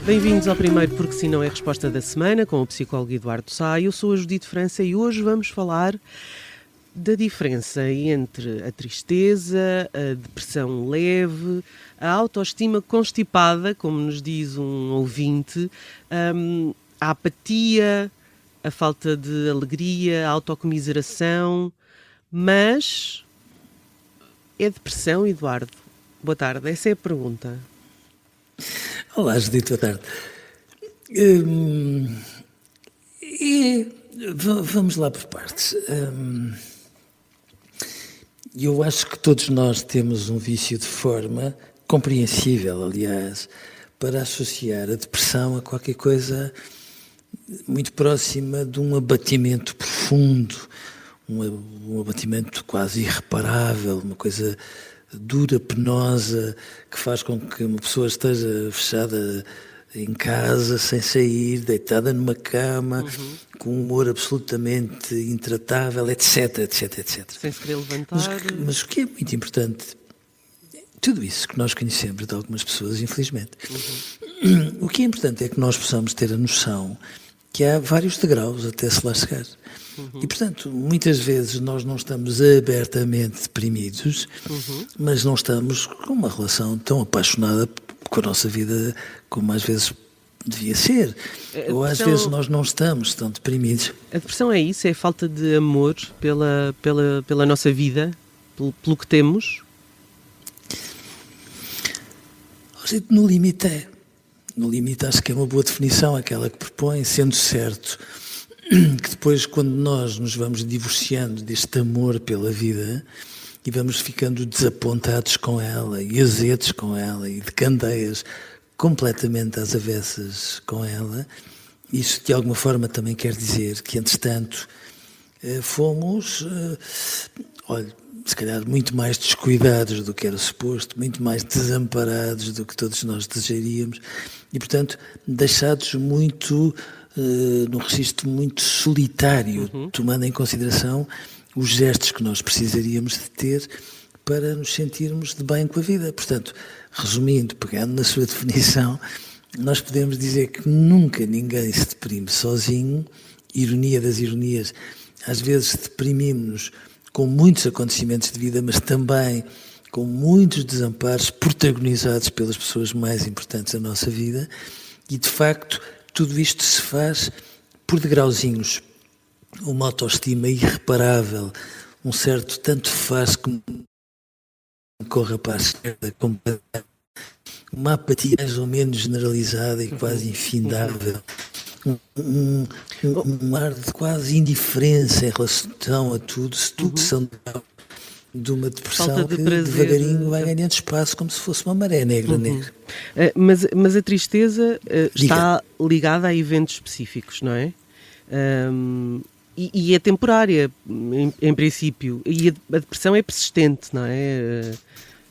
Bem-vindos ao primeiro Porque Se Não É Resposta da Semana, com o psicólogo Eduardo Sá. Eu sou a Judite França e hoje vamos falar da diferença entre a tristeza, a depressão leve, a autoestima constipada, como nos diz um ouvinte, a apatia, a falta de alegria, a autocomiseração. Mas é depressão, Eduardo? Boa tarde, essa é a pergunta. Olá, Judite, boa tarde. Vamos lá por partes. Eu acho que todos nós temos um vício de forma, compreensível, aliás, para associar a depressão a qualquer coisa muito próxima de um abatimento profundo, um abatimento quase irreparável, uma coisa dura, penosa, que faz com que uma pessoa esteja fechada em casa, sem sair, deitada numa cama, com um humor absolutamente intratável, etc, etc, etc. Sem se querer levantar. Mas o que é muito importante, tudo isso que nós conhecemos de algumas pessoas, infelizmente, o que é importante é que nós possamos ter a noção que há vários degraus até se lá chegar. E, portanto, muitas vezes nós não estamos abertamente deprimidos, mas não estamos com uma relação tão apaixonada com a nossa vida como às vezes devia ser. Ou às vezes nós não estamos tão deprimidos. A depressão é isso? É a falta de amor pela nossa vida, pelo que temos? No limite é. No limite acho que é uma boa definição, aquela que propõe, sendo certo que depois, quando nós nos vamos divorciando deste amor pela vida e vamos ficando desapontados com ela e azedos com ela e de candeias completamente às avessas com ela, isso de alguma forma também quer dizer que, entretanto, fomos, se calhar muito mais descuidados do que era suposto, muito mais desamparados do que todos nós desejaríamos e, portanto, deixados muito num registro muito solitário, tomando em consideração os gestos que nós precisaríamos de ter para nos sentirmos de bem com a vida. Portanto, resumindo, pegando na sua definição, nós podemos dizer que nunca ninguém se deprime sozinho, ironia das ironias, às vezes deprimimos-nos com muitos acontecimentos de vida, mas também com muitos desamparos protagonizados pelas pessoas mais importantes da nossa vida e, de facto, tudo isto se faz por degrauzinhos. Uma autoestima irreparável, um certo tanto faz que corra para a esquerda, uma apatia mais ou menos generalizada e quase infindável, um ar de quase indiferença em relação a tudo, se tudo são de uma depressão que devagarinho vai ganhando espaço como se fosse uma maré negra. Mas a tristeza está ligada a eventos específicos, não é? E é temporária, em princípio. E a depressão é persistente, não é?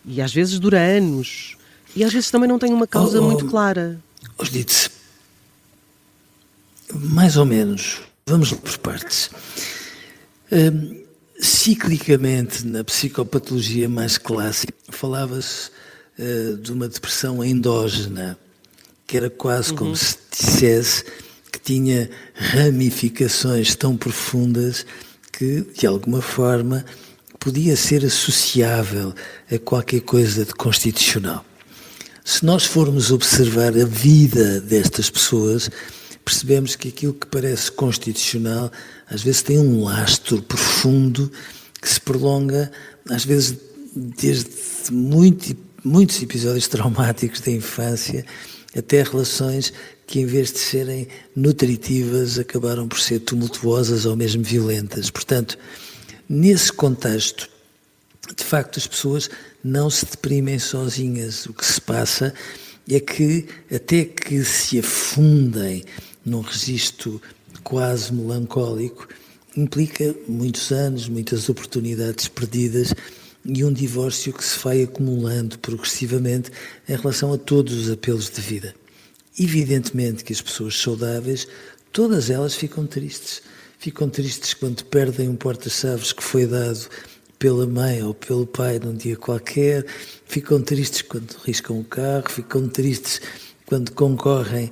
E às vezes dura anos. E às vezes também não tem uma causa muito clara. Dite-se, mais ou menos, vamos por partes. Ciclicamente, na psicopatologia mais clássica, falava-se de uma depressão endógena, que era quase como se dissesse que tinha ramificações tão profundas que, de alguma forma, podia ser associável a qualquer coisa de constitucional. Se nós formos observar a vida destas pessoas, percebemos que aquilo que parece constitucional às vezes tem um lastro profundo que se prolonga, às vezes desde muitos episódios traumáticos da infância até relações que, em vez de serem nutritivas, acabaram por ser tumultuosas ou mesmo violentas. Portanto, nesse contexto, de facto, as pessoas não se deprimem sozinhas. O que se passa é que, até que se afundem num registro quase melancólico, implica muitos anos, muitas oportunidades perdidas e um divórcio que se vai acumulando progressivamente em relação a todos os apelos de vida. Evidentemente que as pessoas saudáveis, todas elas ficam tristes. Ficam tristes quando perdem um porta-chaves que foi dado pela mãe ou pelo pai num dia qualquer, ficam tristes quando riscam o carro, ficam tristes quando concorrem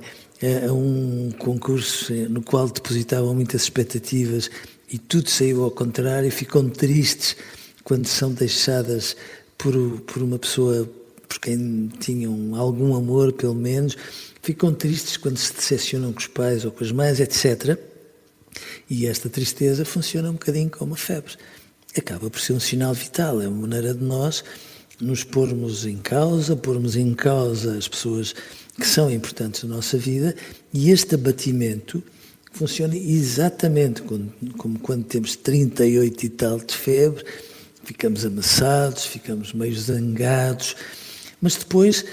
a um concurso no qual depositavam muitas expectativas e tudo saiu ao contrário, ficam tristes quando são deixadas por uma pessoa por quem tinham algum amor, pelo menos, ficam tristes quando se decepcionam com os pais ou com as mães, etc. E esta tristeza funciona um bocadinho como a febre. Acaba por ser um sinal vital, é uma maneira de nós nos pormos em causa as pessoas que são importantes na nossa vida, e este abatimento funciona exatamente como quando temos 38 e tal de febre, ficamos amassados, ficamos meio zangados, mas depois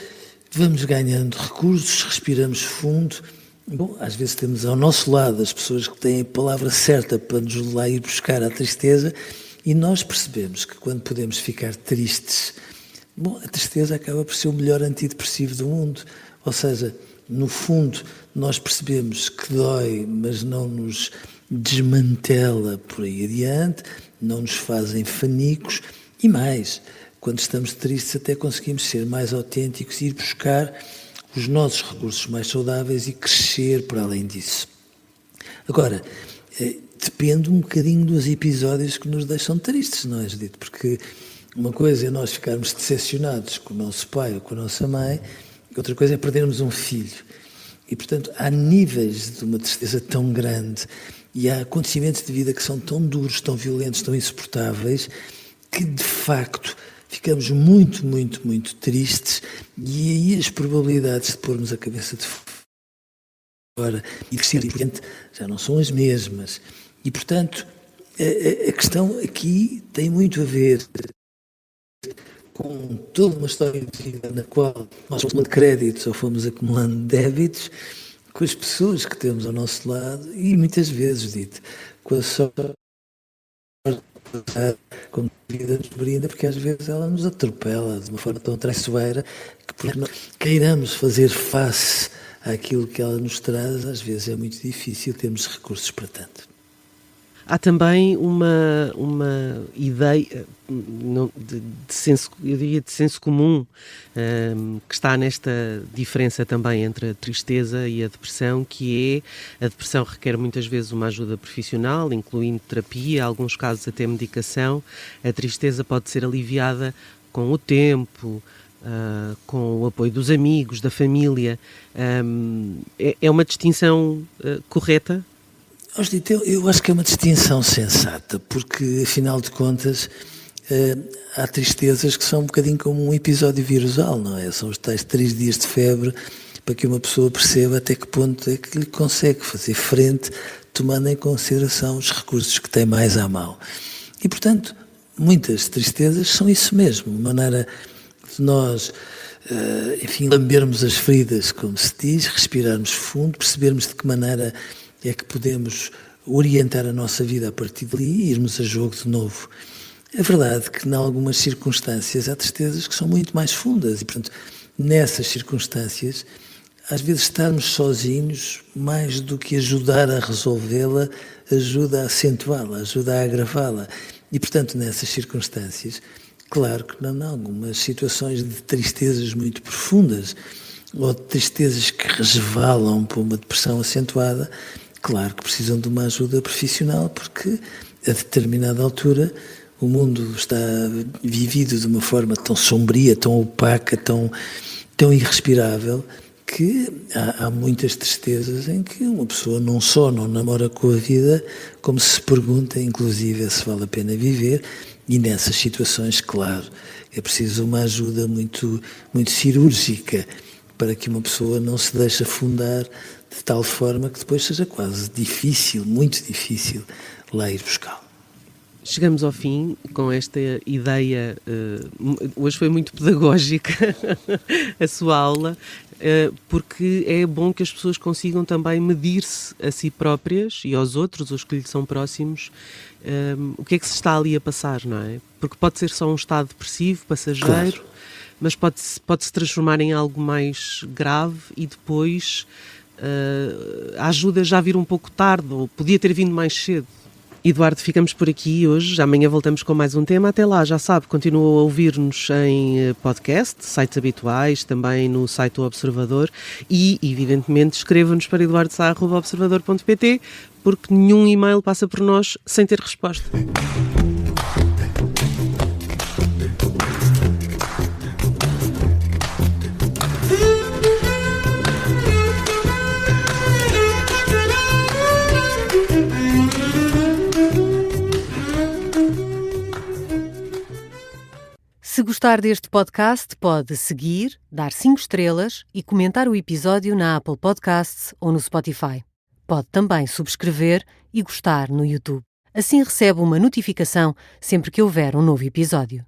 vamos ganhando recursos, respiramos fundo. Bom, às vezes temos ao nosso lado as pessoas que têm a palavra certa para nos lá ir buscar a tristeza, e nós percebemos que quando podemos ficar tristes, bom, a tristeza acaba por ser o melhor antidepressivo do mundo. Ou seja, no fundo, nós percebemos que dói, mas não nos desmantela por aí adiante, não nos fazem fanicos, e mais, quando estamos tristes até conseguimos ser mais autênticos e ir buscar os nossos recursos mais saudáveis e crescer para além disso. Agora, depende um bocadinho dos episódios que nos deixam tristes, não é, Judito? Porque uma coisa é nós ficarmos decepcionados com o nosso pai ou com a nossa mãe, outra coisa é perdermos um filho. E, portanto, há níveis de uma tristeza tão grande e há acontecimentos de vida que são tão duros, tão violentos, tão insuportáveis, que, de facto, ficamos muito, muito, muito tristes, e aí as probabilidades de pormos a cabeça de fora e de ser diferente já não são as mesmas. E, portanto, a questão aqui tem muito a ver com toda uma história de vida na qual nós fomos acumulando créditos ou fomos acumulando débitos com as pessoas que temos ao nosso lado e muitas vezes, dito, com a sorte, como a vida nos brinda, porque às vezes ela nos atropela de uma forma tão traiçoeira que, por nós queiramos fazer face àquilo que ela nos traz, às vezes é muito difícil termos recursos para tanto. Há também uma ideia de senso, eu diria de senso comum, que está nesta diferença também entre a tristeza e a depressão, que é a depressão requer muitas vezes uma ajuda profissional, incluindo terapia, em alguns casos até medicação. A tristeza pode ser aliviada com o tempo, com o apoio dos amigos, da família. É uma distinção correta? Eu acho que é uma distinção sensata, porque, afinal de contas, há tristezas que são um bocadinho como um episódio virusal, não é? São os tais 3 dias de febre para que uma pessoa perceba até que ponto é que lhe consegue fazer frente, tomando em consideração os recursos que tem mais à mão. E, portanto, muitas tristezas são isso mesmo, uma maneira de nós, enfim, lambermos as feridas, como se diz, respirarmos fundo, percebermos de que maneira é que podemos orientar a nossa vida a partir dali e irmos a jogo de novo. É verdade que, em algumas circunstâncias, há tristezas que são muito mais fundas e, portanto, nessas circunstâncias, às vezes estarmos sozinhos, mais do que ajudar a resolvê-la, ajuda a acentuá-la, ajuda a agravá-la. E, portanto, nessas circunstâncias, claro que não, há algumas situações de tristezas muito profundas ou de tristezas que resvalam para uma depressão acentuada, claro que precisam de uma ajuda profissional, porque a determinada altura o mundo está vivido de uma forma tão sombria, tão opaca, tão irrespirável, que há muitas tristezas em que uma pessoa não só não namora com a vida, como se pergunta, inclusive, se vale a pena viver, e nessas situações, claro, é preciso uma ajuda muito, muito cirúrgica para que uma pessoa não se deixe afundar de tal forma que depois seja quase difícil, muito difícil, lá ir buscá-lo. Chegamos ao fim com esta ideia, hoje foi muito pedagógica a sua aula, porque é bom que as pessoas consigam também medir-se a si próprias e aos outros, os que lhes são próximos, o que é que se está ali a passar, não é? Porque pode ser só um estado depressivo, passageiro, mas pode-se transformar em algo mais grave e depois a ajuda já vir um pouco tarde, ou podia ter vindo mais cedo. Eduardo, ficamos por aqui hoje. Amanhã voltamos com mais um tema. Até lá, já sabe, continua a ouvir-nos em podcast, sites habituais, também no site do Observador e, evidentemente, escreva-nos para eduardosa@observador.pt, porque nenhum e-mail passa por nós sem ter resposta. Se gostar deste podcast, pode seguir, dar 5 estrelas e comentar o episódio na Apple Podcasts ou no Spotify. Pode também subscrever e gostar no YouTube. Assim recebe uma notificação sempre que houver um novo episódio.